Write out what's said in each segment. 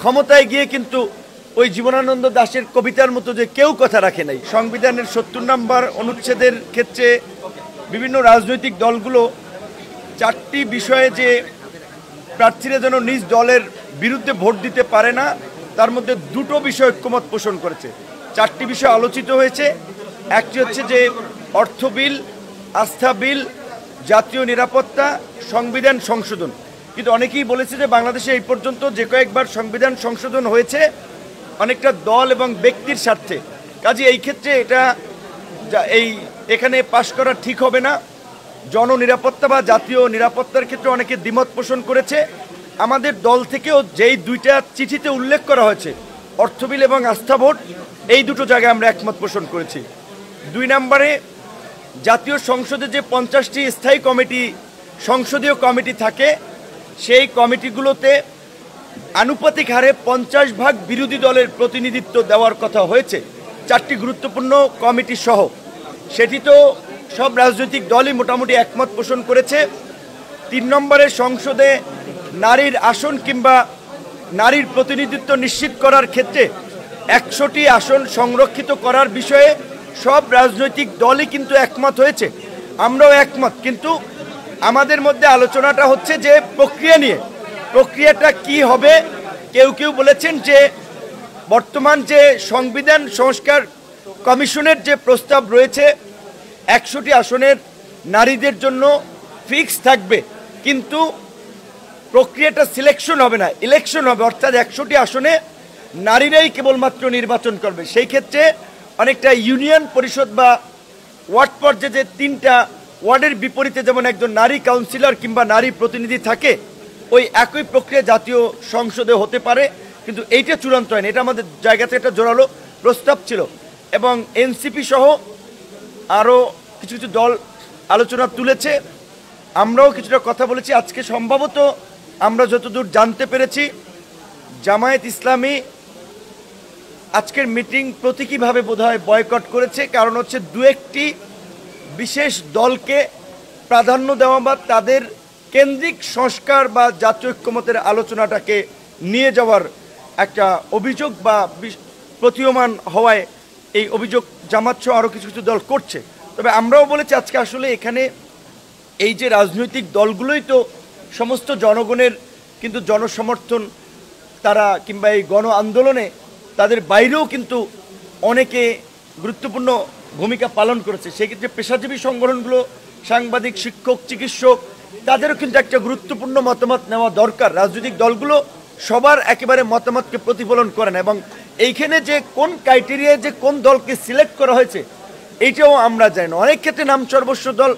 ক্ষমতায় গিয়ে কিন্তু ওই জীবনানন্দ দাশের কবিতার মতো যে কেউ কথা রাখে নাই। সংবিধানের ৭০ নম্বর অনুচ্ছেদের ক্ষেত্রে বিভিন্ন রাজনৈতিক দলগুলো 4টি বিষয়ে যে প্রার্থীরা যেন নিজ দলের বিরুদ্ধে ভোট দিতে পারে না, তার মধ্যে 2টো বিষয় ঐক্যমত পোষণ করেছে। 4টি বিষয় আলোচিত হয়েছে। একটি হচ্ছে যে অর্থ বিল, আস্থা বিল, জাতীয় নিরাপত্তা, সংবিধান সংশোধন। কিন্তু অনেকেই বলেছে যে বাংলাদেশে এই পর্যন্ত যে কয়েকবার সংবিধান সংশোধন হয়েছে অনেকটা দল এবং ব্যক্তির স্বার্থে, কাজে এই ক্ষেত্রে এখানে পাশ করা ঠিক হবে না। জননিরাপত্তা বা জাতীয় নিরাপত্তার ক্ষেত্রে অনেকে দ্বিমত পোষণ করেছে। আমাদের দল থেকেও যেই 2টা চিঠিতে উল্লেখ করা হয়েছে অর্থ বিল এবং আস্থা ভোট, এই 2টো জায়গায় আমরা একমত পোষণ করেছি। 2 নম্বরে জাতীয় সংসদে যে 50টি স্থায়ী কমিটি, সংসদীয় কমিটি থাকে, সেই কমিটিগুলোতে আনুপাতিক হারে 50% বিরোধী দলের প্রতিনিধিত্ব দেওয়ার কথা হয়েছে 4টি গুরুত্বপূর্ণ কমিটি সহ। সেটি তো সব রাজনৈতিক দলই মোটামুটি একমত পোষণ করেছে। 3 নম্বরে সংসদে নারীর আসন কিংবা নারীর প্রতিনিধিত্ব নিশ্চিত করার ক্ষেত্রে 100টি আসন সংরক্ষিত করার বিষয়ে সব রাজনৈতিক দলই কিন্তু একমত হয়েছে, আমরাও একমত। কিন্তু আমাদের মধ্যে আলোচনাটা হচ্ছে যে প্রক্রিয়া নিয়ে, প্রক্রিয়াটা কি হবে। কেউ কেউ বলেছেন যে বর্তমান যে সংবিধান সংস্কার কমিশনের যে প্রস্তাব রয়েছে 100টি আসনের নারীদের জন্য ফিক্স থাকবে, কিন্তু প্রক্রিয়াটা সিলেকশন হবে না, ইলেকশন হবে, অর্থাৎ 100টি আসনে নারীরাই কেবলমাত্র নির্বাচন করবে। সেই ক্ষেত্রে অনেকটা ইউনিয়ন পরিষদ বা ওয়ার্ড পর্যায়ে যে 3টা ওয়ার্ডের বিপরীতে যেমন একজন নারী কাউন্সিলর কিংবা নারী প্রতিনিধি থাকে, ওই একই প্রক্রিয়া জাতীয় সংসদে হতে পারে, কিন্তু এইটা চূড়ান্ত হয়নি। এটা আমাদের জায়গা থেকে একটা জোরালো প্রস্তাব ছিল এবং এনসিপি সহ আরও কিছু কিছু দল আলোচনা তুলেছে, আমরাও কিছুটা কথা বলেছি। আজকে সম্ভবত আমরা যতদূর জানতে পেরেছি জামায়াত ইসলামী আজকের মিটিং প্রতীকীভাবে বোধহয় বয়কট করেছে, কারণ হচ্ছে 2-1টি বিশেষ দলকে প্রাধান্য দেওয়া বা তাদের কেন্দ্রিক সংস্কার বা জাতীয় ঐক্যমতের আলোচনাটাকে নিয়ে যাওয়ার একটা অভিযোগ বা প্রতীয়মান হওয়ায় এই অভিযোগ জামাত সহ আরও কিছু কিছু দল করছে। তবে আমরাও বলেছি আজকে আসলে এখানে এই যে রাজনৈতিক দলগুলোই তো সমস্ত জনগণের কিন্তু জনসমর্থন, তারা কিংবা এই গণ আন্দোলনে তাদের বাইরেও কিন্তু অনেকে গুরুত্বপূর্ণ ভূমিকা পালন করেছে। সেক্ষেত্রে পেশাজীবী সংগঠনগুলো, সাংবাদিক, শিক্ষক, চিকিৎসক, তাদেরও কিন্তু একটা গুরুত্বপূর্ণ মতামত নেওয়া দরকার। রাজনৈতিক দলগুলো সবার একেবারে মতামতকে প্রতিফলন করে না, এবং এইখানে যে কোন ক্রাইটেরিয়ায় যে কোন দলকে সিলেক্ট করা হয়েছে এইটাও আমরা জানি না। অনেক ক্ষেত্রে নাম সর্বস্ব দল,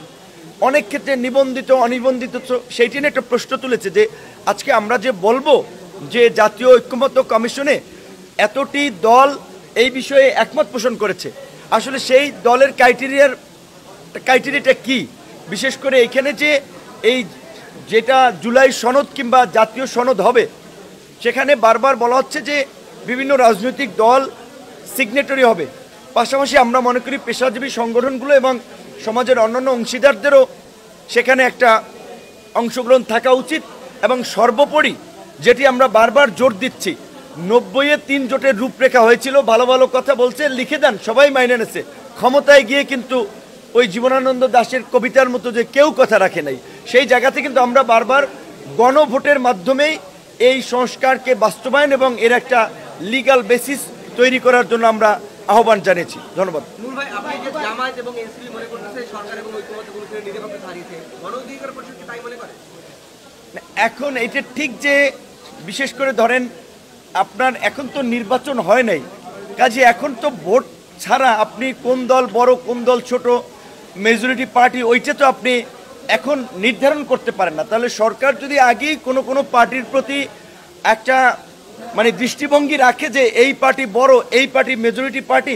অনেক ক্ষেত্রে নিবন্ধিত অনিবন্ধিত, সেইটি নিয়ে একটা প্রশ্ন তুলেছে যে আজকে আমরা যে বলবো যে জাতীয় ঐক্যমত্য কমিশনে এতটি দল এই বিষয়ে একমত পোষণ করেছে, আসলে সেই দলের ক্রাইটেরিয়াটা কি। বিশেষ করে এখানে যে এই যেটা জুলাই সনদ কিংবা জাতীয় সনদ হবে, সেখানে বারবার বলা হচ্ছে যে বিভিন্ন রাজনৈতিক দল সিগনেটরি হবে। পাশাপাশি আমরা মনে করি পেশাজীবী সংগঠনগুলো এবং সমাজের অন্যান্য অংশীদারদেরও সেখানে একটা অংশগ্রহণ থাকা উচিত। এবং সর্বোপরি যেটি আমরা বারবার জোর দিচ্ছি, 90-এ 3 জোটের রূপরেখা হয়েছিল, ভালো ভালো কথা বলছে, লিখে দেন, সবাই মাইনে নেছে। ক্ষমতায় গিয়ে কিন্তু ওই জীবনানন্দ দাশের কবিতার মতো যে কেউ কথা রাখে নাই, সেই জায়গাতে কিন্তু আমরা বারবার গণভোটের মাধ্যমেই এই সংস্কারকে বাস্তবায়ন এবং এর একটা লিগ্যাল বেসিস তৈরি করার জন্য আমরা আহ্বান জানিয়েছি। ধন্যবাদ। এখন এটা ঠিক যে বিশেষ করে ধরেন আপনার এখন তো নির্বাচন হয় নাই, কাজে এখন তো ভোট ছাড়া আপনি কোন দল বড় কোন দল ছোট, মেজরিটি পার্টি, ওইটা তো আপনি এখন নির্ধারণ করতে পারেন না। তাহলে সরকার যদি আগেই কোনো পার্টির প্রতি একটা মানে দৃষ্টিভঙ্গি রাখে যে এই পার্টি বড়, এই পার্টি মেজরিটি পার্টি,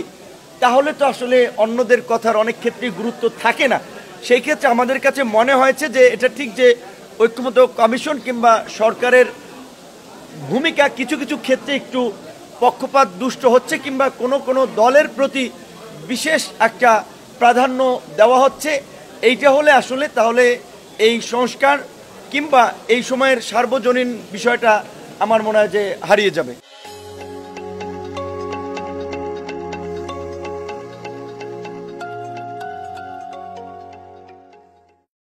তাহলে তো আসলে অন্যদের কথার অনেক ক্ষেত্রেই গুরুত্ব থাকে না। সেই ক্ষেত্রে আমাদের কাছে মনে হয়েছে যে এটা ঠিক যে ঐক্যমত্য কমিশন কিংবা সরকারের ভূমিকা কিছু কিছু ক্ষেত্রে একটু পক্ষপাত দুষ্ট হচ্ছে কিংবা কোনো দলের প্রতি বিশেষ একটা প্রাধান্য দেওয়া হচ্ছে। এইটা হলে আসলে তাহলে এই সংস্কার কিংবা এই সময়ের সার্বজনীন বিষয়টা আমার মনে হয় যে হারিয়ে যাবে।